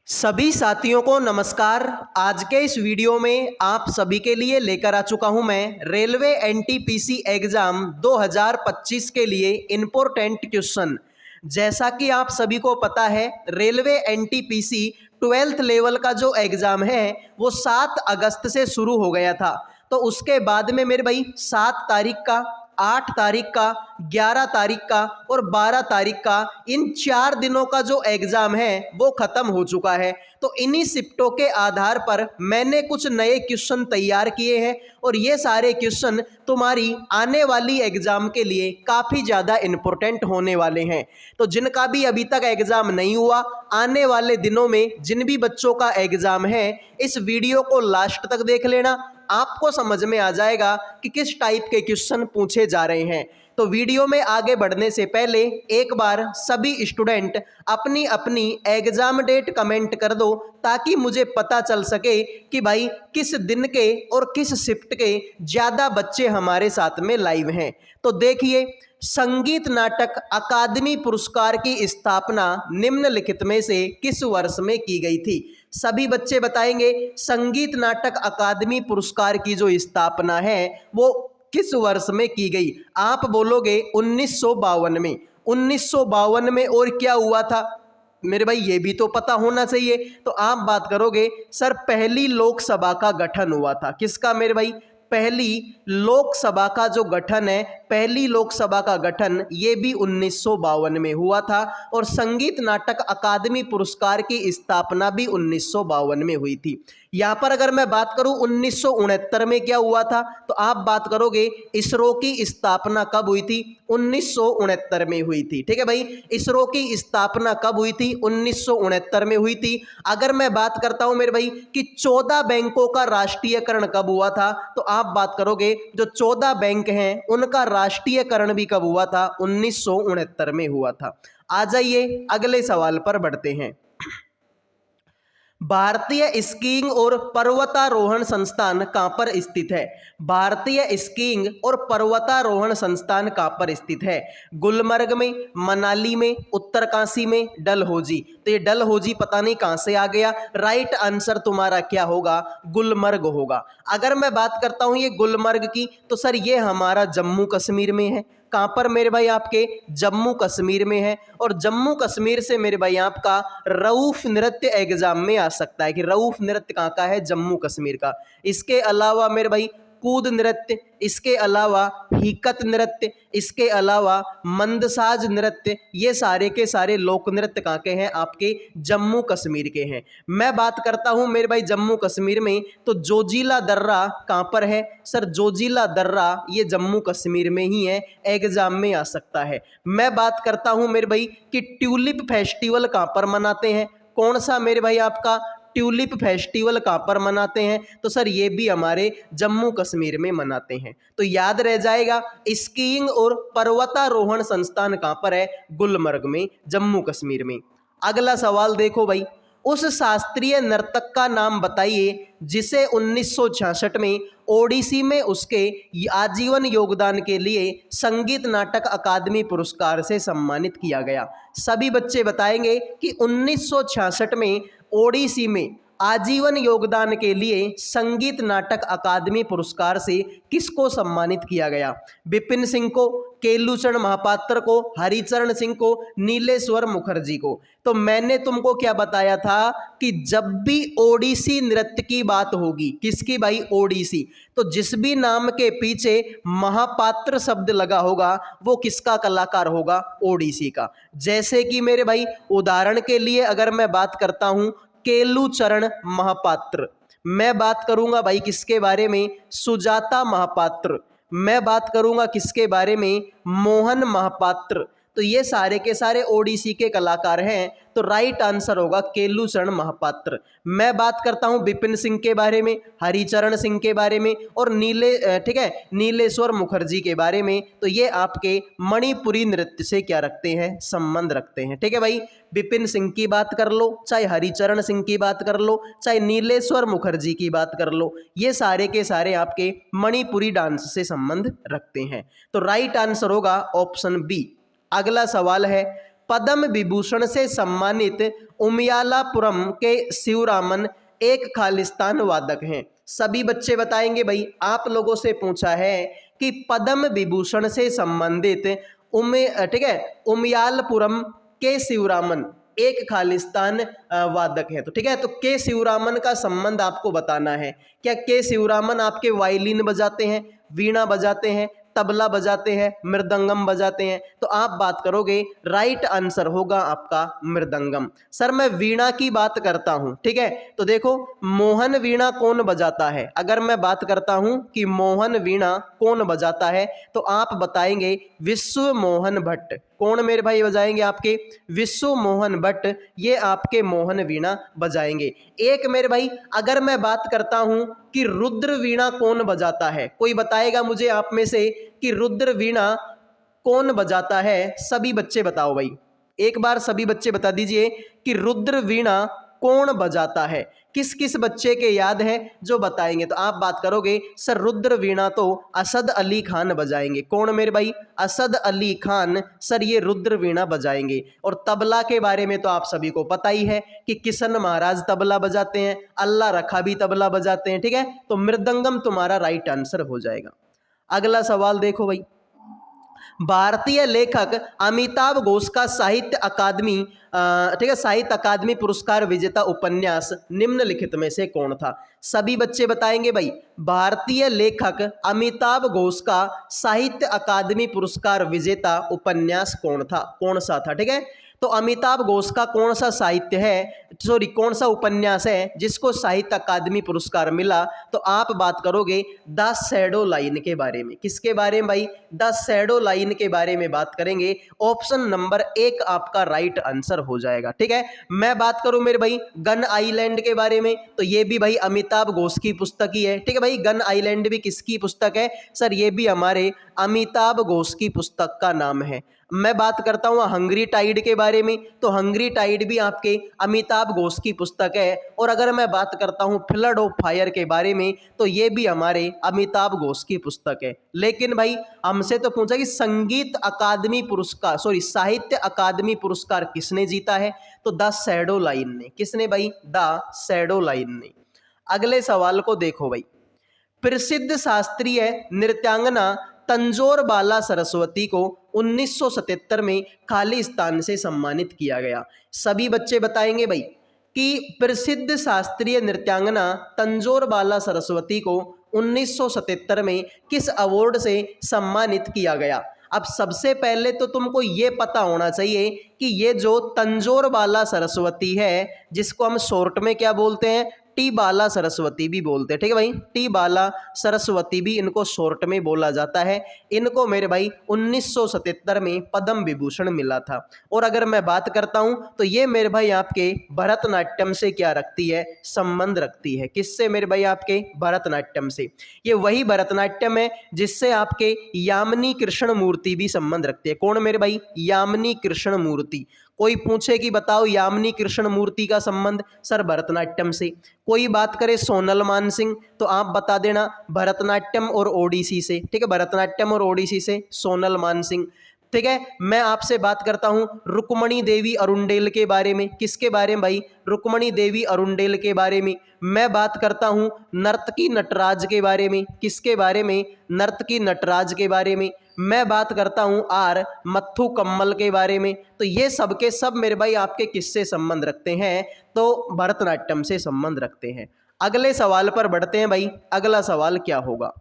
सभी साथियों को नमस्कार। आज के इस वीडियो में आप सभी के लिए लेकर आ चुका हूं मैं रेलवे एनटीपीसी एग्जाम 2025 के लिए इम्पोर्टेंट क्वेश्चन। जैसा कि आप सभी को पता है, रेलवे एनटीपीसी 12th लेवल का जो एग्ज़ाम है वो 7 अगस्त से शुरू हो गया था। तो उसके बाद में मेरे भाई 7 तारीख का, 8 तारीख का, 11 तारीख का और 12 तारीख का, इन 4 दिनों का जो एग्ज़ाम है वो ख़त्म हो चुका है। तो इन्हीं शिफ्टों के आधार पर मैंने कुछ नए क्वेश्चन तैयार किए हैं और ये सारे क्वेश्चन तुम्हारी आने वाली एग्ज़ाम के लिए काफ़ी ज़्यादा इम्पोर्टेंट होने वाले हैं। तो जिनका भी अभी तक एग्ज़ाम नहीं हुआ, आने वाले दिनों में जिन भी बच्चों का एग्ज़ाम है, इस वीडियो को लास्ट तक देख लेना। आपको समझ में आ जाएगा कि किस टाइप के क्वेश्चन पूछे जा रहे हैं। तो वीडियो में आगे बढ़ने से पहले एक बार सभी स्टूडेंट अपनी अपनी एग्ज़ाम डेट कमेंट कर दो, ताकि मुझे पता चल सके कि भाई किस दिन के और किस शिफ्ट के ज़्यादा बच्चे हमारे साथ में लाइव हैं। तो देखिए, संगीत नाटक अकादमी पुरस्कार की स्थापना निम्नलिखित में से किस वर्ष में की गई थी? सभी बच्चे बताएंगे संगीत नाटक अकादमी पुरस्कार की जो स्थापना है वो किस वर्ष में की गई। आप बोलोगे 1952 में। 1952 में और क्या हुआ था मेरे भाई, ये भी तो पता होना चाहिए। तो आप बात करोगे सर पहली लोकसभा का गठन हुआ था। किसका मेरे भाई? पहली लोकसभा का जो गठन है, पहली लोकसभा का गठन ये भी 1952 में हुआ था। और संगीत नाटक अकादमी पुरस्कार की स्थापना भी 1952 में हुई थी। यहाँ पर अगर मैं बात करूं 1969 में क्या हुआ था, तो आप बात करोगे इसरो की स्थापना कब हुई थी? 1969 में हुई थी। ठीक है भाई, इसरो की स्थापना कब हुई थी? 1969 में हुई थी। अगर मैं बात करता हूं मेरे भाई कि 14 बैंकों का राष्ट्रीयकरण कब हुआ था, तो आप बात करोगे जो 14 बैंक हैं उनका राष्ट्रीयकरण भी कब हुआ था? 1969 में हुआ था। आ जाइए अगले सवाल पर बढ़ते हैं। भारतीय स्कीइंग और पर्वतारोहण संस्थान कहाँ पर स्थित है? भारतीय स्कीइंग और पर्वतारोहण संस्थान कहाँ पर स्थित है? गुलमर्ग में, मनाली में, उत्तरकाशी में, डलहौजी। तो ये डलहौजी पता नहीं कहाँ से आ गया। राइट आंसर तुम्हारा क्या होगा? गुलमर्ग होगा। अगर मैं बात करता हूँ ये गुलमर्ग की, तो सर ये हमारा जम्मू कश्मीर में है। कहाँ पर मेरे भाई? आपके जम्मू कश्मीर में है। और जम्मू कश्मीर से मेरे भाई आपका रऊफ नृत्य एग्जाम में आ सकता है कि रऊफ नृत्य कहाँ का है? जम्मू कश्मीर का। इसके अलावा मेरे भाई कूद नृत्य, इसके अलावा हिकत नृत्य, इसके अलावा मंदसाज नृत्य, ये सारे के सारे लोक नृत्य कहाँ के हैं? आपके जम्मू कश्मीर के हैं। मैं बात करता हूँ मेरे भाई जम्मू कश्मीर में, तो जोजिला दर्रा कहाँ पर है? सर जोजिला दर्रा ये जम्मू कश्मीर में ही है, एग्जाम में आ सकता है। मैं बात करता हूँ मेरे भाई कि ट्यूलिप फेस्टिवल कहाँ पर मनाते हैं? कौन सा मेरे भाई आपका ट्यूलिप फेस्टिवल कहाँ पर मनाते हैं? तो सर ये भी हमारे जम्मू कश्मीर में मनाते हैं। तो याद रह जाएगा, स्कीइंग और पर्वतारोहण संस्थान कहाँ पर है? गुलमर्ग में, जम्मू कश्मीर में। अगला सवाल देखो भाई, उस शास्त्रीय नर्तक का नाम बताइए जिसे 1966 में ओडिसी में उसके आजीवन योगदान के लिए संगीत नाटक अकादमी पुरस्कार से सम्मानित किया गया। सभी बच्चे बताएंगे कि 1966 में ओडिसी में आजीवन योगदान के लिए संगीत नाटक अकादमी पुरस्कार से किसको सम्मानित किया गया? विपिन सिंह को, केलूचरण महापात्र को, हरिचरण सिंह को, नीलेश्वर मुखर्जी को। तो मैंने तुमको क्या बताया था कि जब भी ओडिसी नृत्य की बात होगी, किसकी भाई? ओडिसी, तो जिस भी नाम के पीछे महापात्र शब्द लगा होगा वो किसका कलाकार होगा? ओडिसी का। जैसे कि मेरे भाई उदाहरण के लिए अगर मैं बात करता हूं केलूचरण महापात्र, मैं बात करूंगा भाई किसके बारे में? सुजाता महापात्र। मैं बात करूंगा किसके बारे में? मोहन महापात्र। तो ये सारे के सारे ओडिसी के कलाकार हैं। तो राइट आंसर होगा केलूचरण महापात्र। मैं बात करता हूं विपिन सिंह के बारे में, हरिचरण सिंह के बारे में और नीलेश्वर मुखर्जी के बारे में। तो ये आपके मणिपुरी नृत्य से क्या रखते हैं? संबंध रखते हैं। ठीक है भाई, विपिन सिंह की बात कर लो, चाहे हरिचरण सिंह की बात कर लो, चाहे नीलेश्वर मुखर्जी की बात कर लो, ये सारे के सारे आपके मणिपुरी डांस से संबंध रखते हैं। तो राइट आंसर होगा ऑप्शन बी। अगला सवाल है, पद्म विभूषण से सम्मानित उमियालापुरम के शिवरामन एक खालिस्तान वादक हैं। सभी बच्चे बताएंगे भाई, आप लोगों से पूछा है कि पद्म विभूषण से संबंधित ठीक है, उमियालपुरम के शिवरामन एक खालिस्तान वादक है। तो ठीक है, तो के शिवरामन का संबंध आपको बताना है। क्या के शिवरामन आपके वायलिन बजाते हैं, वीणा बजाते हैं, तबला बजाते हैं, मृदंगम बजाते हैं? तो आप बात करोगे, राइट आंसर होगा आपका मृदंगम। सर मैं वीणा की बात करता हूं, ठीक है, तो देखो मोहन वीणा कौन बजाता है? अगर मैं बात करता हूं कि मोहन वीणा कौन बजाता है, तो आप बताएंगे विश्व मोहन भट्ट। कौन मेरे भाई बजाएंगे? आपके विश्व मोहन भट्ट, ये आपके मोहन वीणा बजाएंगे। एक मेरे भाई अगर मैं बात करता हूं कि रुद्र वीणा कौन बजाता है, कोई बताएगा मुझे आप में से कि रुद्र वीणा कौन बजाता है? सभी बच्चे बताओ भाई, एक बार सभी बच्चे बता दीजिए कि रुद्र वीणा कौन बजाता है। किस किस बच्चे के याद है जो बताएंगे? तो आप बात करोगे सर रुद्र वीणा तो असद अली खान बजाएंगे। कौन मेरे भाई? असद अली खान, सर ये रुद्र वीणा बजाएंगे। और तबला के बारे में तो आप सभी को पता ही है कि किशन महाराज तबला बजाते हैं, अल्लाह रखा भी तबला बजाते हैं, ठीक है, तो मृदंगम तुम्हारा राइट आंसर हो जाएगा। अगला सवाल देखो भाई, भारतीय लेखक अमिताभ घोष का साहित्य अकादमी ठीक है, साहित्य अकादमी पुरस्कार विजेता उपन्यास निम्नलिखित में से कौन था? सभी बच्चे बताएंगे भाई, भारतीय लेखक अमिताभ घोष का साहित्य अकादमी पुरस्कार विजेता उपन्यास कौन था, कौन सा था? ठीक है, तो अमिताभ घोष का कौन सा साहित्य है, सॉरी कौन सा उपन्यास है जिसको साहित्य अकादमी पुरस्कार मिला? तो आप बात करोगे द शैडो लाइन के बारे में। किसके बारे में भाई? द शैडो लाइन के बारे में बात करेंगे। ऑप्शन नंबर 1 आपका राइट आंसर हो जाएगा। ठीक है, मैं बात करूं मेरे भाई गन आइलैंड के बारे में, तो ये भी भाई अमिताभ घोष की पुस्तक ही है। ठीक है भाई, गन आइलैंड भी किसकी पुस्तक है? सर ये भी हमारे अमिताभ घोष की पुस्तक का नाम है। मैं बात करता हूँ हंगरी टाइड के बारे में, तो हंगरी टाइड भी आपके अमिताभ घोष की पुस्तक है। और अगर मैं बात करता हूँ फ्लड ऑफ फायर के बारे में, तो ये भी हमारे अमिताभ घोष की पुस्तक है। लेकिन भाई हमसे तो पूछा कि संगीत अकादमी पुरस्कार, सॉरी साहित्य अकादमी पुरस्कार किसने जीता है? तो द शैडो लाइन ने। किसने भाई? द शैडो लाइन ने। अगले सवाल को देखो भाई, प्रसिद्ध शास्त्रीय नृत्यांगना तंजोर बाला सरस्वती को 1977 में खालिस्तान से सम्मानित किया गया। सभी बच्चे बताएंगे भाई कि प्रसिद्ध शास्त्रीय नृत्यांगना तंजोर बाला सरस्वती को 1977 में किस अवार्ड से सम्मानित किया गया? अब सबसे पहले तो तुमको ये पता होना चाहिए कि ये जो तंजोर बाला सरस्वती है, जिसको हम शॉर्ट में क्या बोलते हैं? टी बाला सरस्वती भी बोलते हैं। ठीक है भाई, टी बाला सरस्वती भी इनको शॉर्ट में बोला जाता है। इनको मेरे भाई 1977 में पद्म विभूषण मिला था। और अगर मैं बात करता हूं तो ये मेरे भाई आपके भरतनाट्यम से क्या रखती है? संबंध रखती है। किससे मेरे भाई? आपके भरतनाट्यम से। ये वही भरतनाट्यम है जिससे आपके यामिनी कृष्ण मूर्ति भी संबंध रखती है। कौन मेरे भाई? यामिनी कृष्ण मूर्ति। कोई पूछे कि बताओ यामिनी कृष्ण मूर्ति का संबंध? सर भरतनाट्यम से। कोई बात करे सोनल मानसिंह, तो आप बता देना भरतनाट्यम और ओडिसी से। ठीक है, भरतनाट्यम और ओडिसी से सोनल मानसिंह। ठीक है, मैं आपसे बात करता हूं रुक्मणी देवी अरुंडेल के बारे में। किसके बारे में भाई? रुक्मणी देवी अरुंडेल के बारे में। मैं बात करता हूं नर्तकी नटराज के बारे में। किसके बारे में? नर्तकी नटराज के बारे में। मैं बात करता हूं आर मत्थु कम्मल के बारे में। तो ये सब के सब मेरे भाई आपके किससे संबंध रखते हैं? तो भरतनाट्यम से संबंध रखते हैं। अगले सवाल पर बढ़ते हैं भाई। अगला सवाल क्या होगा?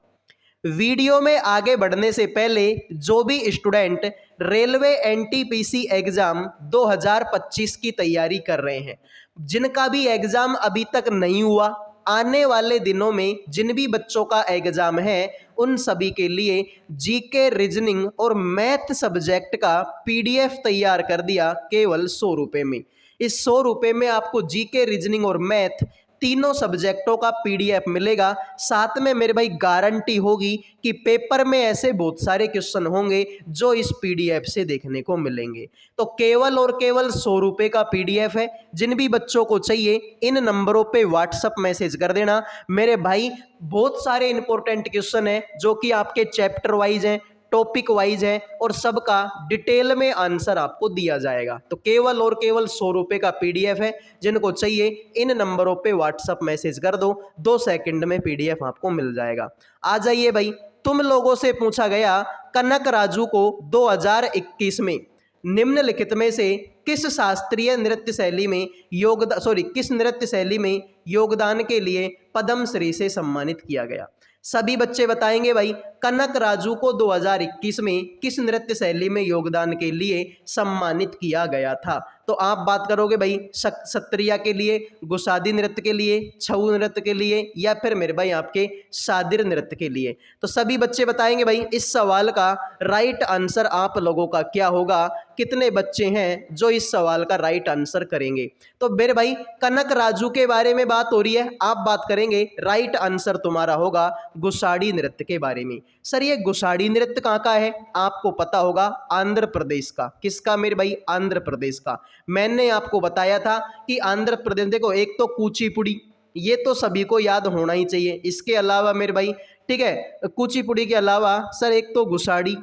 वीडियो में आगे बढ़ने से पहले जो भी स्टूडेंट रेलवे एनटीपीसी एग्जाम 2025 की तैयारी कर रहे हैं, जिनका भी एग्जाम अभी तक नहीं हुआ, आने वाले दिनों में जिन भी बच्चों का एग्जाम है, उन सभी के लिए जीके रीजनिंग और मैथ सब्जेक्ट का पीडीएफ तैयार कर दिया केवल 100 रुपये में। इस 100 रुपये में आपको जीके रीजनिंग और मैथ तीनों सब्जेक्टों का पीडीएफ मिलेगा। साथ में मेरे भाई गारंटी होगी कि पेपर में ऐसे बहुत सारे क्वेश्चन होंगे जो इस पीडीएफ से देखने को मिलेंगे। तो केवल और केवल 100 रुपये का पीडीएफ है। जिन भी बच्चों को चाहिए इन नंबरों पे व्हाट्सअप मैसेज कर देना। मेरे भाई बहुत सारे इंपॉर्टेंट क्वेश्चन हैं जो कि आपके चैप्टर वाइज हैं, टॉपिक वाइज है और सबका डिटेल में आंसर आपको दिया जाएगा। तो केवल और केवल 100 रुपये का पीडीएफ है, जिनको चाहिए इन नंबरों पे व्हाट्सअप मैसेज कर दो, 2 सेकंड में पीडीएफ आपको मिल जाएगा। आ जाइए भाई, तुम लोगों से पूछा गया कनक राजू को 2021 में निम्नलिखित में से किस शास्त्रीय नृत्य शैली में किस नृत्य शैली में योगदान के लिए पद्मश्री से सम्मानित किया गया। सभी बच्चे बताएंगे भाई कनक राजू को 2021 में किस नृत्य शैली में योगदान के लिए सम्मानित किया गया था। तो आप बात करोगे भाई सत्रिया के लिए, गुसादी नृत्य के लिए, छऊ नृत्य के लिए, या फिर मेरे भाई आपके शादिर नृत्य के लिए। तो सभी बच्चे बताएंगे भाई इस सवाल का राइट आंसर आप लोगों का क्या होगा, कितने बच्चे हैं जो इस सवाल का राइट आंसर करेंगे। तो मेरे भाई कनक राजू के बारे में बात हो रही है, आप बात करेंगे, राइट आंसर तुम्हारा होगा गुसाड़ी नृत्य के बारे में। सर ये गुसाड़ी नृत्य कहाँ का है, आपको पता होगा आंध्र प्रदेश का। किसका मेरे भाई, आंध्र प्रदेश का। मैंने आपको बताया था कि आंध्र प्रदेश, देखो एक तो कुचिपुड़ी, ये तो सभी को याद होना ही चाहिए। इसके अलावा मेरे भाई ठीक है, कुचिपुड़ी के अलावा सर एक तो गुसाड़ी,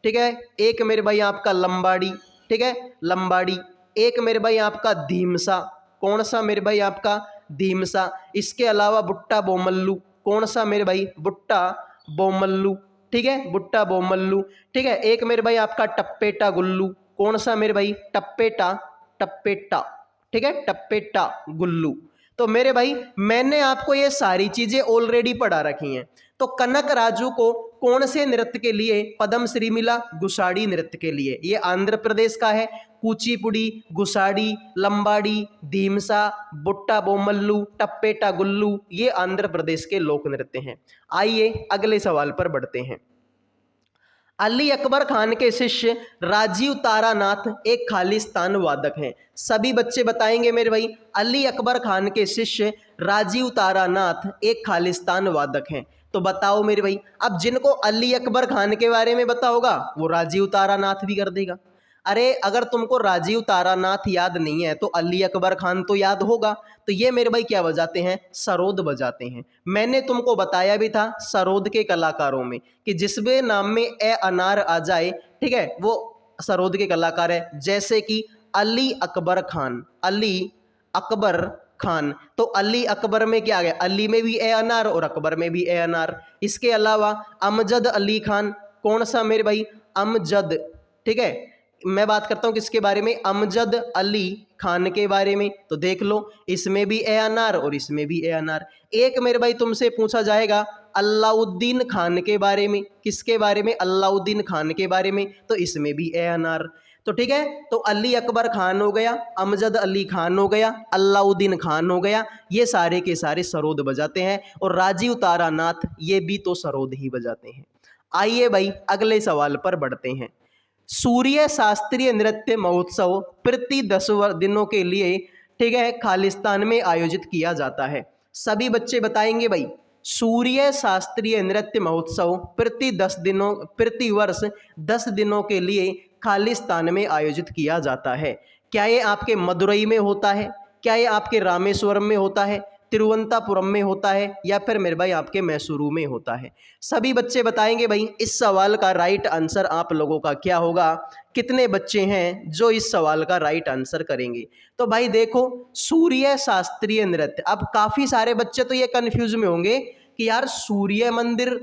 ठीक है, एक मेरे भाई आपका लंबाड़ी, ठीक है लंबाड़ी, एक मेरे भाई आपका धीमसा। कौन सा मेरे भाई आपका, धीमसा। इसके अलावा बुट्टा बोमल्लू। कौन सा मेरे भाई, बुट्टा बोमल्लू, ठीक है बुट्टा बोमल्लू, ठीक है। एक मेरे भाई आपका टप्पेटा गुल्लू। कौन सा मेरे भाई, टप्पेटा, टप्पेटा, ठीक है टप्पेटा गुल्लू। तो मेरे भाई मैंने आपको ये सारी चीजें ऑलरेडी पढ़ा रखी हैं। तो कनक राजू को कौन से नृत्य के लिए पद्मश्री मिला, गुसाड़ी नृत्य के लिए। ये आंध्र प्रदेश का है। कुचिपुड़ी, गुसाड़ी, लंबाड़ी, धीमसा, बुट्टा बोमल्लू, टप्पेटा गुल्लू, ये आंध्र प्रदेश के लोक नृत्य हैं। आइए अगले सवाल पर बढ़ते हैं। अली अकबर खान के शिष्य राजीव तारानाथ एक खालिस्तान वादक हैं। सभी बच्चे बताएंगे मेरे भाई अली अकबर खान के शिष्य राजीव तारानाथ एक खालिस्तान वादक हैं। तो बताओ मेरे भाई, अब जिनको अली अकबर खान के बारे में पता होगा वो राजीव तारानाथ भी कर देगा। अरे अगर तुमको राजीव तारानाथ याद नहीं है तो अली अकबर खान तो याद होगा। तो ये मेरे भाई क्या बजाते हैं, सरोद बजाते हैं। मैंने तुमको बताया भी था सरोद के कलाकारों में कि जिसमें नाम में ए अनार आ जाए, ठीक है, वो सरोद के कलाकार है। जैसे कि अली अकबर खान, अली अकबर खान, तो अली अकबर में क्या आ गया, अली में भी ए अनार और अकबर में भी ए अनार। इसके अलावा अमजद अली खान। कौन सा मेरे भाई, अमजद, ठीक है। मैं बात करता हूं किसके बारे में, अमजद अली खान के बारे में। तो देख लो इसमें भी ए अनार और इसमें भी ए अनार। एक मेरे भाई तुमसे पूछा जाएगा अलाउद्दीन खान के बारे में। किसके बारे में, अलाउद्दीन खान के बारे में। तो इसमें भी ए अनार। तो ठीक है, तो अली अकबर खान हो गया, अमजद अली खान हो गया, अलाउद्दीन खान हो गया, ये सारे के सारे सरोद बजाते हैं। और राजीव तारानाथ ये भी तो सरोद ही बजाते हैं। आइए भाई अगले सवाल पर बढ़ते हैं। सूर्य शास्त्रीय नृत्य महोत्सव प्रति 10 दिनों के लिए, ठीक है, खालिस्तान में आयोजित किया जाता है। सभी बच्चे बताएंगे भाई सूर्य शास्त्रीय नृत्य महोत्सव प्रति वर्ष 10 दिनों के लिए खालिस्तान में आयोजित किया जाता है। क्या ये आपके मदुरई में होता है, क्या ये आपके रामेश्वरम में होता है, तिरुवनंतपुरम में होता है, या फिर मेरे भाई आपके मैसूरू में होता है। सभी बच्चे बताएंगे भाई इस सवाल का राइट आंसर आप लोगों का क्या होगा, कितने बच्चे हैं जो इस सवाल का राइट आंसर करेंगे। तो भाई देखो सूर्य शास्त्रीय नृत्य, अब काफी सारे बच्चे तो ये कंफ्यूज में होंगे कि यार सूर्य मंदिर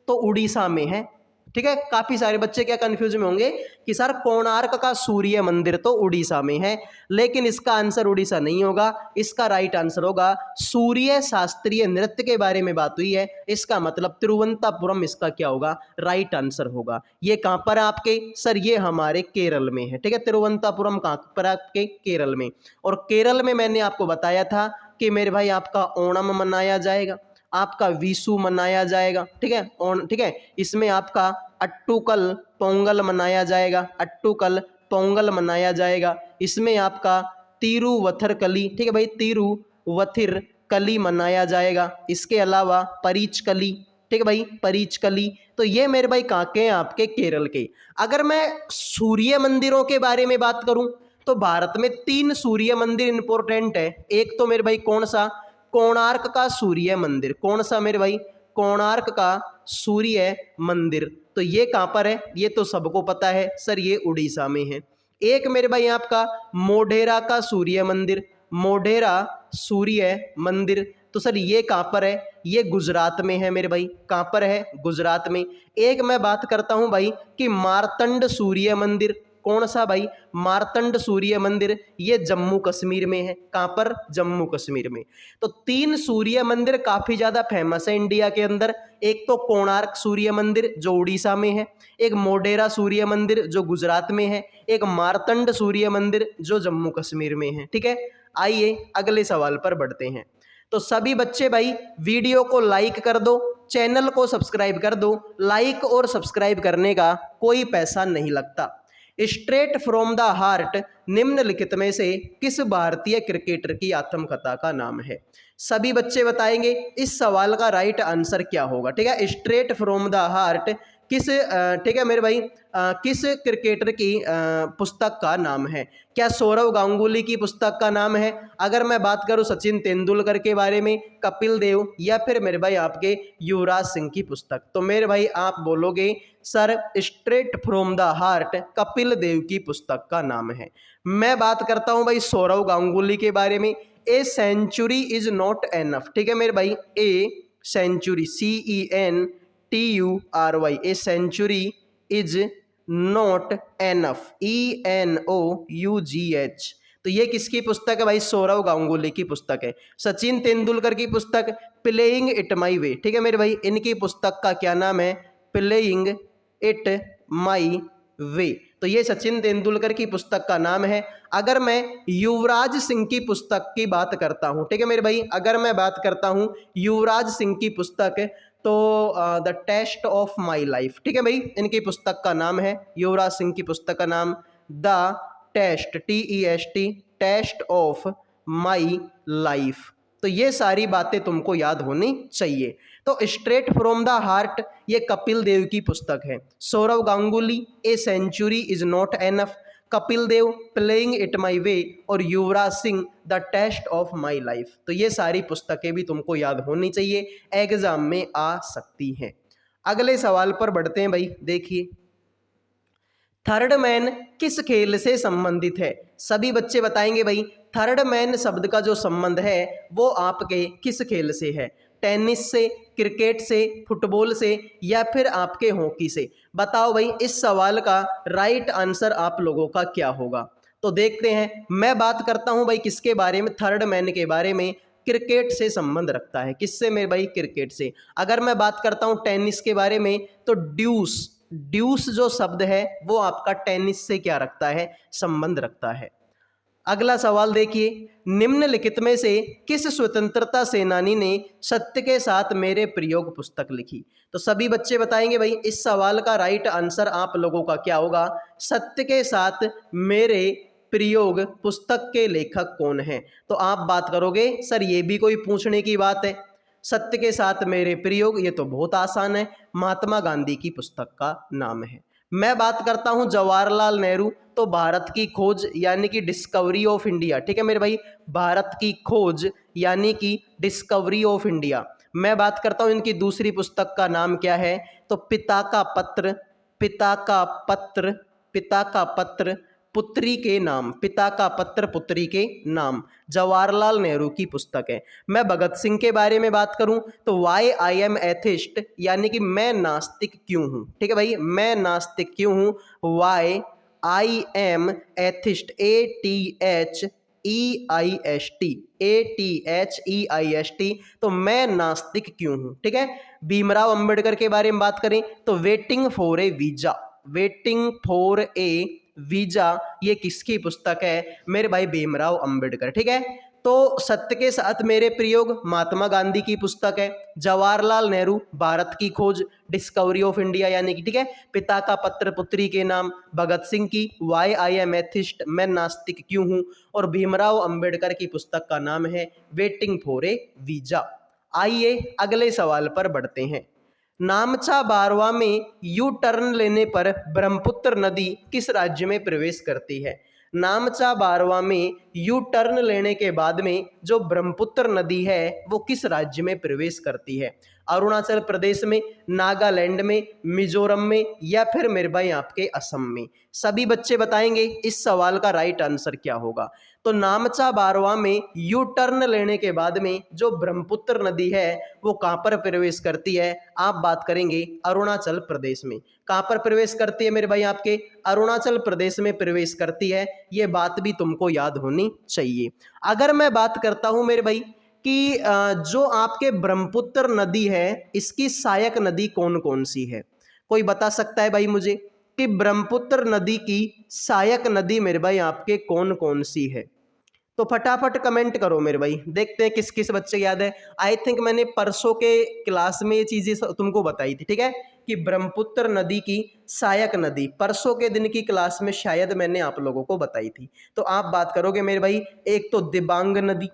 तो उड़ीसा में है, ठीक है। काफी सारे बच्चे क्या कंफ्यूज में होंगे कि सर कोणार्क का सूर्य मंदिर तो उड़ीसा में है, लेकिन इसका आंसर उड़ीसा नहीं होगा। इसका राइट आंसर होगा सूर्य शास्त्रीय नृत्य के बारे में बात हुई है, इसका मतलब तिरुवनंतपुरम इसका क्या होगा, राइट आंसर होगा। ये कहां पर आपके, सर ये हमारे केरल में है, ठीक है। तिरुवनंतपुरम कहां पर आपके, केरल में। और केरल में मैंने आपको बताया था कि मेरे भाई आपका ओणम मनाया जाएगा, आपका विशु मनाया जाएगा, ठीक है। ठीक है, इसमें आपका अट्टुकल पोंगल मनाया जाएगा, अट्टुकल पोंगल मनाया जाएगा। इसमें आपका तिरुवथरकली, ठीक है भाई, तिरुवथिरकली मनाया जाएगा। इसके अलावा परीचकली, ठीक है भाई, परीचकली। तो ये मेरे भाई कहाँ के हैं, आपके केरल के। अगर मैं सूर्य मंदिरों के बारे में बात करूं तो भारत में 3 सूर्य मंदिर इंपॉर्टेंट है। एक तो मेरे भाई कौन सा, कोणार्क का सूर्य मंदिर। कौन सा मेरे भाई, कोणार्क का सूर्य मंदिर। तो ये कहाँ पर है, ये तो सबको पता है सर, ये उड़ीसा में है। एक मेरे भाई आपका मोढेरा का सूर्य मंदिर, मोढेरा सूर्य मंदिर, तो सर ये कहाँ पर है, ये गुजरात में है मेरे भाई। कहाँ पर है, गुजरात में। एक मैं बात करता हूँ भाई कि मार्तंड सूर्य मंदिर, कौन सा भाई, मार्तंड सूर्य मंदिर, ये जम्मू कश्मीर में है। कहाँ पर, जम्मू कश्मीर में। तो 3 सूर्य मंदिर काफी ज्यादा फेमस है इंडिया के अंदर। एक तो कोणार्क सूर्य मंदिर जो उड़ीसा में है, एक मोढेरा सूर्य मंदिर जो गुजरात में है, एक मार्तंड सूर्य मंदिर जो जम्मू कश्मीर में है। ठीक है, आइए अगले सवाल पर बढ़ते हैं। तो सभी बच्चे भाई वीडियो को लाइक कर दो, चैनल को सब्सक्राइब कर दो। लाइक और सब्सक्राइब करने का कोई पैसा नहीं लगता। स्ट्रेट फ्रॉम द हार्ट निम्नलिखित में से किस भारतीय क्रिकेटर की आत्मकथा का नाम है? सभी बच्चे बताएंगे इस सवाल का राइट आंसर क्या होगा। ठीक है, स्ट्रेट फ्रॉम द हार्ट किस ठीक है मेरे भाई किस क्रिकेटर की पुस्तक का नाम है? क्या सौरव गांगुली की पुस्तक का नाम है? अगर मैं बात करूं सचिन तेंदुलकर के बारे में, कपिल देव, या फिर मेरे भाई आपके युवराज सिंह की पुस्तक, तो मेरे भाई आप बोलोगे sir straight from the heart Kapil Dev की पुस्तक का नाम है। मैं बात करता हूं भाई सौरव गांगुली के बारे में। A century is not enough. ठीक है मेरे भाई, a century CENTURY, a century is not enough, ENOUGH। तो ये किसकी पुस्तक है भाई? सौरव गांगुली की पुस्तक है। सचिन तेंदुलकर की पुस्तक प्लेइंग इट माई वे। ठीक है मेरे भाई, इनकी पुस्तक का क्या नाम है? प्लेइंग इट माई वे। तो ये सचिन तेंदुलकर की पुस्तक का नाम है। अगर मैं युवराज सिंह की पुस्तक की बात करता हूं, ठीक है मेरे भाई, अगर मैं बात करता हूं युवराज सिंह की पुस्तक, तो the test of my life. ठीक है भाई, इनकी पुस्तक का नाम है, युवराज सिंह की पुस्तक का नाम the test, TEST, test of my life. तो ये सारी बातें तुमको याद होनी चाहिए। तो स्ट्रेट फ्रॉम द हार्ट ये कपिल देव की पुस्तक है। Saurav Ganguly a century is not enough, Kapil Dev playing it my way, और Yuvraj Singh the test of my life. तो ये सारी पुस्तकें भी तुमको याद होनी चाहिए, एग्जाम में आ सकती हैं। अगले सवाल पर बढ़ते हैं भाई। देखिए, थर्ड मैन किस खेल से संबंधित है? सभी बच्चे बताएंगे भाई थर्ड मैन शब्द का जो संबंध है वो आपके किस खेल से है? टेनिस से, क्रिकेट से, फुटबॉल से, या फिर आपके हॉकी से? बताओ भाई इस सवाल का राइट आंसर आप लोगों का क्या होगा? तो देखते हैं। मैं बात करता हूं भाई किसके बारे में, थर्ड मैन के बारे में। क्रिकेट से संबंध रखता है। किससे मेरे भाई? क्रिकेट से। अगर मैं बात करता हूं टेनिस के बारे में, तो ड्यूस, ड्यूस जो शब्द है वो आपका टेनिस से क्या रखता है? संबंध रखता है। अगला सवाल देखिए, निम्नलिखित में से किस स्वतंत्रता सेनानी ने सत्य के साथ मेरे प्रयोग पुस्तक लिखी? तो सभी बच्चे बताएंगे भाई इस सवाल का राइट आंसर आप लोगों का क्या होगा? सत्य के साथ मेरे प्रयोग पुस्तक के लेखक कौन हैं? तो आप बात करोगे सर ये भी कोई पूछने की बात है, सत्य के साथ मेरे प्रयोग, ये तो बहुत आसान है, महात्मा गांधी की पुस्तक का नाम है। मैं बात करता हूं जवाहरलाल नेहरू, तो भारत की खोज यानी कि डिस्कवरी ऑफ इंडिया। ठीक है मेरे भाई, भारत की खोज यानी कि डिस्कवरी ऑफ इंडिया। मैं बात करता हूं इनकी दूसरी पुस्तक का नाम क्या है? तो पिता का पत्र, पिता का पत्र, पिता का पत्र पुत्री के नाम, पिता का पत्र पुत्री के नाम, जवाहरलाल नेहरू की पुस्तक है। मैं भगत सिंह के बारे में बात करूं तो वाई आई एम एथिस्ट, यानी कि मैं नास्तिक क्यों हूं। ठीक है भाई, मैं नास्तिक क्यों हूं, why I am atheist, ATHEIST, तो मैं नास्तिक क्यों हूं। ठीक है, भीमराव अंबेडकर के बारे में बात करें तो waiting for A visa, waiting for A visa, ये किसकी पुस्तक है? मेरे भाई भीमराव अंबेडकर। ठीक है, तो सत्य के साथ मेरे प्रयोग महात्मा गांधी की पुस्तक है, जवाहरलाल नेहरू भारत की खोज डिस्कवरी ऑफ इंडिया यानी कि, ठीक है, पिता का पत्र पुत्री के नाम भगत सिंह की वाई आई एम एथिस्ट, मैं नास्तिक क्यों हूं, और भीमराव अंबेडकर की पुस्तक का नाम है वेटिंग फॉर ए वीजा। आइए अगले सवाल पर बढ़ते हैं। नामचा बारवा में यू टर्न लेने पर ब्रह्मपुत्र नदी किस राज्य में प्रवेश करती है? नामचा बारवा में यू टर्न लेने के बाद में जो ब्रह्मपुत्र नदी है वो किस राज्य में प्रवेश करती है? अरुणाचल प्रदेश में, नागालैंड में, मिजोरम में या फिर मेरे भाई आपके असम में। सभी बच्चे बताएंगे इस सवाल का राइट आंसर क्या होगा। तो नामचा बारवा में यू टर्न लेने के बाद में जो ब्रह्मपुत्र नदी है वो कहाँ पर प्रवेश करती है? आप बात करेंगे अरुणाचल प्रदेश में। कहाँ पर प्रवेश करती है मेरे भाई आपके? अरुणाचल प्रदेश में प्रवेश करती है। ये बात भी तुमको याद होनी चाहिए। अगर मैं बात करता हूँ मेरे भाई कि जो आपके ब्रह्मपुत्र नदी है इसकी सहायक नदी कौन कौन सी है? कोई बता सकता है भाई मुझे कि ब्रह्मपुत्र नदी की सहायक नदी मेरे भाई आपके कौन कौन सी है? तो फटाफट कमेंट करो मेरे भाई, देखते हैं किस किस बच्चे याद है। आई थिंक मैंने परसों के क्लास में ये चीज़ें तुमको बताई थी, ठीक है, कि ब्रह्मपुत्र नदी की सहायक नदी परसों के दिन की क्लास में शायद मैंने आप लोगों को बताई थी। तो आप बात करोगे मेरे भाई, एक तो दिबांग नदी,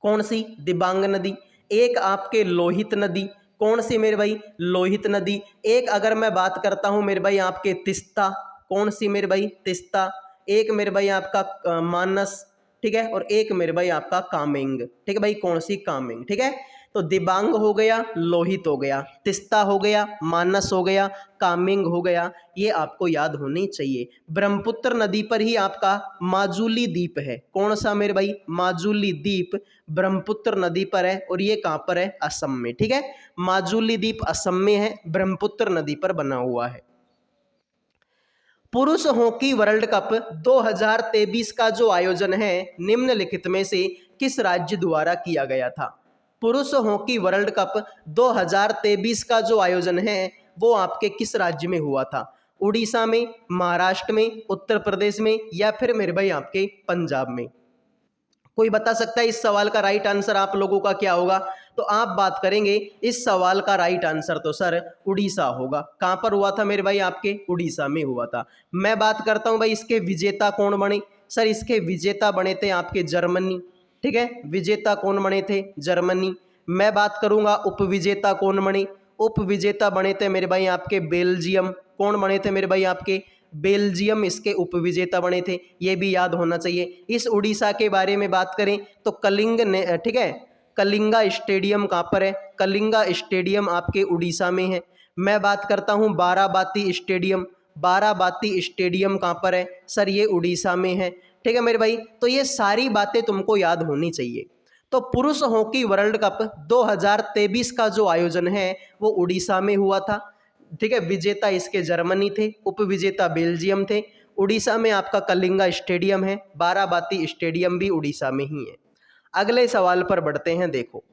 कौन सी? दिबांग नदी। एक आपके लोहित नदी, कौन सी मेरे भाई? लोहित नदी। एक अगर मैं बात करता हूं मेरे भाई आपके तिस्ता, कौन सी मेरे भाई? तिस्ता। एक मेरे भाई आपका मानस, ठीक है, और एक मेरे भाई आपका कामेंग, ठीक है भाई, कौन सी? कामेंग, ठीक है। तो दिबांग हो गया, लोहित हो गया, तिस्ता हो गया, मानस हो गया, कामेंग हो गया, ये आपको याद होनी चाहिए। ब्रह्मपुत्र नदी पर ही आपका माजुली द्वीप है, कौन सा मेरे भाई? माजुली द्वीप ब्रह्मपुत्र नदी पर है और ये कहाँ पर है? असम में, ठीक है। माजुली द्वीप असम में है, ब्रह्मपुत्र नदी पर बना हुआ है। पुरुष हॉकी वर्ल्ड कप 2023 का जो आयोजन है निम्नलिखित में से किस राज्य द्वारा किया गया था? पुरुष हॉकी वर्ल्ड कप 2023 का जो आयोजन है वो आपके किस राज्य में हुआ था? उड़ीसा में, महाराष्ट्र में, उत्तर प्रदेश में या फिर मेरे भाई आपके पंजाब में? कोई बता सकता है इस सवाल का राइट आंसर आप लोगों का क्या होगा? तो आप बात करेंगे इस सवाल का राइट आंसर तो सर उड़ीसा होगा। कहाँ पर हुआ था मेरे भाई आपके? उड़ीसा में हुआ था। मैं बात करता हूँ भाई इसके विजेता कौन बने? सर इसके विजेता बने थे आपके जर्मनी, ठीक है, विजेता कौन बने थे? जर्मनी। मैं बात करूँगा उपविजेता कौन बने? उपविजेता बने थे मेरे भाई आपके बेल्जियम। कौन बने थे मेरे भाई आपके? बेल्जियम इसके उपविजेता बने थे, ये भी याद होना चाहिए। इस उड़ीसा के बारे में बात करें तो कलिंग ने, ठीक है, कलिंगा स्टेडियम कहाँ पर है? कलिंगा स्टेडियम आपके उड़ीसा में है। मैं बात करता हूँ बाराबाती स्टेडियम, बाराबाती स्टेडियम कहाँ पर है? सर ये उड़ीसा में है, ठीक है मेरे भाई। तो ये सारी बातें तुमको याद होनी चाहिए। तो पुरुष हॉकी वर्ल्ड कप 2023 का जो आयोजन है वो उड़ीसा में हुआ था, ठीक है। विजेता इसके जर्मनी थे, उपविजेता बेल्जियम थे। उड़ीसा में आपका कलिंगा स्टेडियम है, बाराबाती स्टेडियम भी उड़ीसा में ही है। अगले सवाल पर बढ़ते हैं। देखो,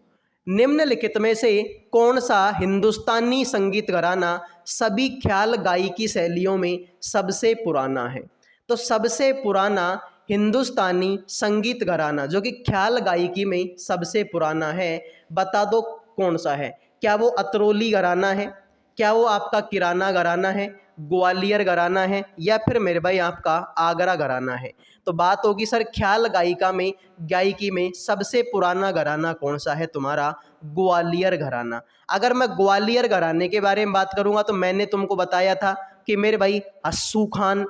निम्नलिखित में से कौन सा हिंदुस्तानी संगीत घराना सभी ख्याल गायकी शैलियों में सबसे पुराना है? तो सबसे पुराना हिंदुस्तानी संगीत घराना जो कि ख्याल गायकी में सबसे पुराना है, बता दो कौन सा है? क्या वो अतरोली घराना है? क्या वो आपका किराना घराना है? ग्वालियर घराना है या फिर मेरे भाई आपका आगरा घराना है? तो बात होगी सर ख्याल गायकी में सबसे पुराना घराना कौन सा है तुम्हारा? ग्वालियर घराना। अगर मैं ग्वालियर घराने के बारे में बात करूंगा तो मैंने तुमको बताया था कि मेरे भाई हस्सू खान,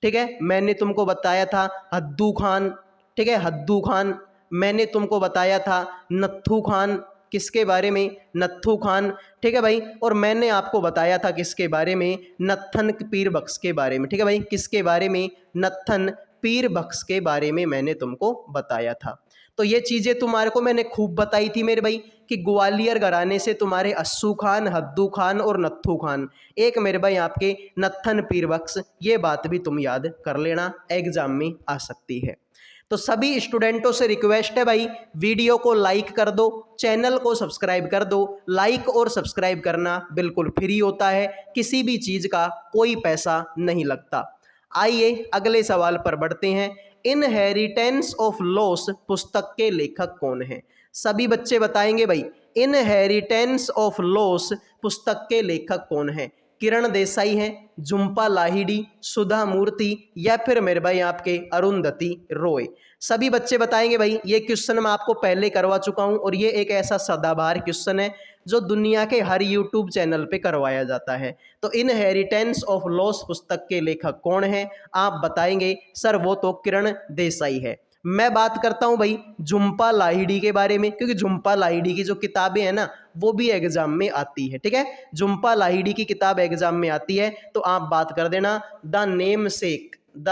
ठीक है, मैंने तुमको बताया था हद्दू खान, ठीक है, हद्दू खान। मैंने तुमको बताया था नत्थू खान, किसके बारे में? नत्थू खान, ठीक है भाई। और मैंने आपको बताया था किसके बारे में? नत्थन पीर बख्श के बारे में, ठीक है भाई। किसके बारे में? नत्थन पीर बख्श के बारे में मैंने तुमको बताया था। तो ये चीज़ें तुम्हारे को मैंने खूब बताई थी मेरे भाई कि ग्वालियर घराने से तुम्हारे अस्सू खान, हद्दू खान और नत्थू खान, एक मेरे भाई आपके नत्थन पीर बख्श, ये बात भी तुम याद कर लेना, एग्जाम में आ सकती है। तो सभी स्टूडेंटों से रिक्वेस्ट है भाई, वीडियो को लाइक कर दो, चैनल को सब्सक्राइब कर दो। लाइक और सब्सक्राइब करना बिल्कुल फ्री होता है, किसी भी चीज़ का कोई पैसा नहीं लगता। आइए अगले सवाल पर बढ़ते हैं। इनहेरिटेंस ऑफ लॉस पुस्तक के लेखक कौन हैं? सभी बच्चे बताएंगे भाई, इनहेरिटेंस ऑफ लॉस पुस्तक के लेखक कौन हैं? किरण देसाई हैं, झुम्पा लाहिड़ी, सुधा मूर्ति या फिर मेरे भाई आपके अरुंधति रॉय? सभी बच्चे बताएंगे भाई। ये क्वेश्चन मैं आपको पहले करवा चुका हूं और ये एक ऐसा सदाबहार क्वेश्चन है जो दुनिया के हर यूट्यूब चैनल पे करवाया जाता है। तो इनहेरिटेंस ऑफ लॉस पुस्तक के लेखक कौन है? आप बताएंगे सर वो तो किरण देसाई है। मैं बात करता हूं भाई झुम्पा लाहिड़ी के बारे में, क्योंकि झुम्पा लाहिड़ी की जो किताबें हैं ना वो भी एग्जाम में आती है। ठीक है, झुम्पा लाहिड़ी की किताब एग्जाम में आती है, तो आप बात कर देना the name sec. The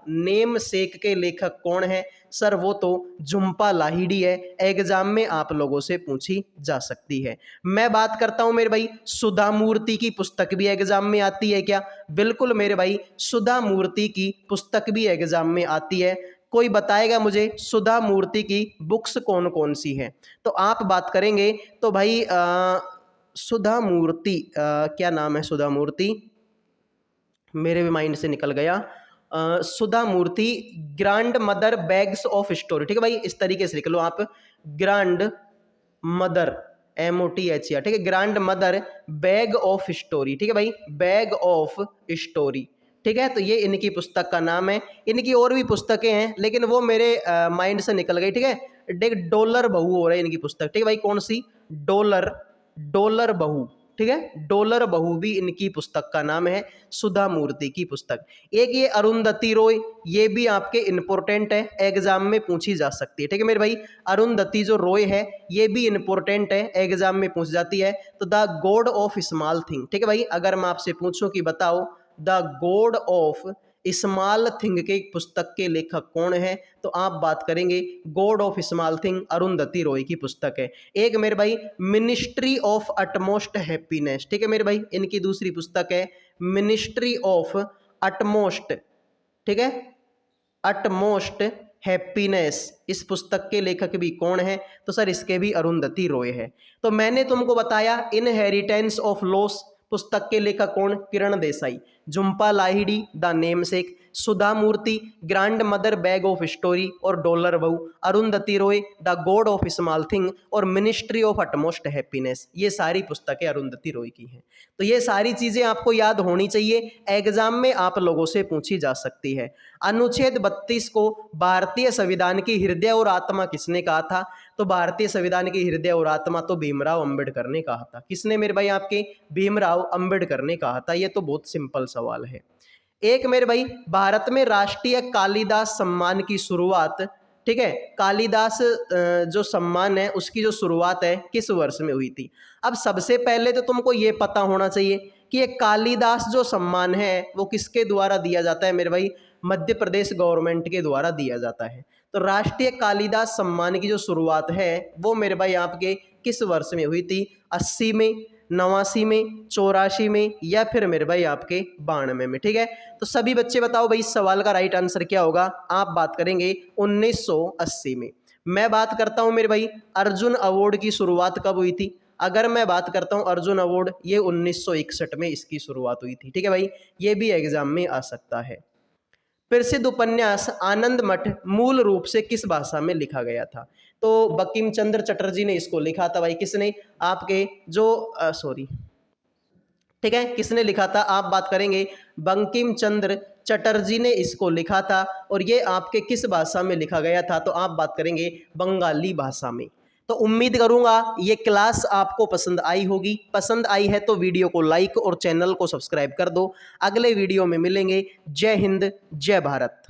name सेक के लेखक कौन है? सर वो तो झुम्पा लाहिड़ी है, एग्जाम में आप लोगों से पूछी जा सकती है। मैं बात करता हूं मेरे भाई सुधा मूर्ति की पुस्तक भी एग्जाम में आती है क्या? बिल्कुल मेरे भाई, सुधा मूर्ति की पुस्तक भी एग्जाम में आती है। कोई बताएगा मुझे सुधा मूर्ति की बुक्स कौन कौन सी हैं? तो आप बात करेंगे तो भाई सुधा मूर्ति क्या नाम है सुधा मूर्ति, मेरे भी माइंड से निकल गया। Sudha Murty grand mother bags of story. ठीक है भाई, इस तरीके से लिख लो आप, ग्रैंड मदर MOTHR। ठीक है, grand mother bag of story. ठीक है भाई, बैग ऑफ स्टोरी। ठीक है, तो ये इनकी पुस्तक का नाम है। इनकी और भी पुस्तकें हैं लेकिन वो मेरे माइंड से निकल गई। ठीक है, डॉलर बहू हो रहा है इनकी पुस्तक। ठीक है भाई, कौन सी? डॉलर बहू। ठीक है, डॉलर बहू भी इनकी पुस्तक का नाम है, सुधा मूर्ति की पुस्तक। एक ये अरुंधति रॉय, ये भी आपके इंपॉर्टेंट है, एग्जाम में पूछी जा सकती है। ठीक है मेरे भाई, अरुंधति जो रॉय है ये भी इंपॉर्टेंट है, एग्जाम में पूछ जाती है। तो the god of small thing. ठीक है भाई, अगर मैं आपसे पूछूं कि बताओ the god of small thing के पुस्तक के लेखक कौन है, तो आप बात करेंगे God of small thing Arundhati Roy की पुस्तक है। एक मेरे भाई मिनिस्ट्री ऑफ अटमोस्ट हैप्पीनेस। ठीक है मेरे भाई, इनकी दूसरी पुस्तक है मिनिस्ट्री ऑफ अटमोस्ट। ठीक है, अटमोस्ट हैप्पीनेस। इस पुस्तक के लेखक भी कौन है? तो सर इसके भी अरुंधति रॉय है। तो मैंने तुमको बताया इनहेरिटेंस ऑफ लॉस पुस्तक के लेखक कौन? Kiran Desai. Jhumpa Lahiri the namesake, Sudha Murty grand mother bag of story और dollar bahu, Arundhati Roy the god of small thing और मिनिस्ट्री ऑफ अटमोस्ट हैप्पीनेस। ये सारी पुस्तकें अरुंधति रॉय की हैं। तो ये सारी चीजें आपको याद होनी चाहिए, एग्जाम में आप लोगों से पूछी जा सकती है। अनुच्छेद 32 को भारतीय संविधान की हृदय और आत्मा किसने कहा था? तो भारतीय संविधान की हृदय और आत्मा तो भीमराव अंबेडकर ने कहा था। किसने मेरे भाई? आपके भीमराव अंबेडकर ने कहा था। ये तो बहुत सिंपल सवाल है। एक मेरे भाई भारत में राष्ट्रीय कालिदास सम्मान की शुरुआत, ठीक है, कालिदास जो सम्मान है उसकी जो शुरुआत है किस वर्ष में हुई थी? अब सबसे पहले तो तुमको ये पता होना चाहिए कि ये कालिदास जो सम्मान है वो किसके द्वारा दिया जाता है मेरे भाई? मध्य प्रदेश गवर्नमेंट के द्वारा दिया जाता है। तो राष्ट्रीय कालिदास सम्मान की जो शुरुआत है वो मेरे भाई आपके किस वर्ष में हुई थी? 80 में, 89 में, 84 में या फिर मेरे भाई आपके 92 में। ठीक है, तो सभी बच्चे बताओ भाई इस सवाल का राइट आंसर क्या होगा? आप बात करेंगे 1980 में। मैं बात करता हूं मेरे भाई अर्जुन अवार्ड की शुरुआत कब हुई थी? अगर मैं बात करता हूं अर्जुन अवार्ड, ये 1961 में इसकी शुरुआत हुई थी। ठीक है भाई, ये भी एग्जाम में आ सकता है। प्रसिद्ध उपन्यास आनंद मठ मूल रूप से किस भाषा में लिखा गया था? तो बंकिम चंद्र चटर्जी ने इसको लिखा था भाई। किसने? आपके जो सॉरी, ठीक है, किसने लिखा था? आप बात करेंगे बंकिम चंद्र चटर्जी ने इसको लिखा था। और ये आपके किस भाषा में लिखा गया था? तो आप बात करेंगे बंगाली भाषा में। तो उम्मीद करूंगा ये क्लास आपको पसंद आई होगी। पसंद आई है तो वीडियो को लाइक और चैनल को सब्सक्राइब कर दो। अगले वीडियो में मिलेंगे। जय हिंद, जय भारत।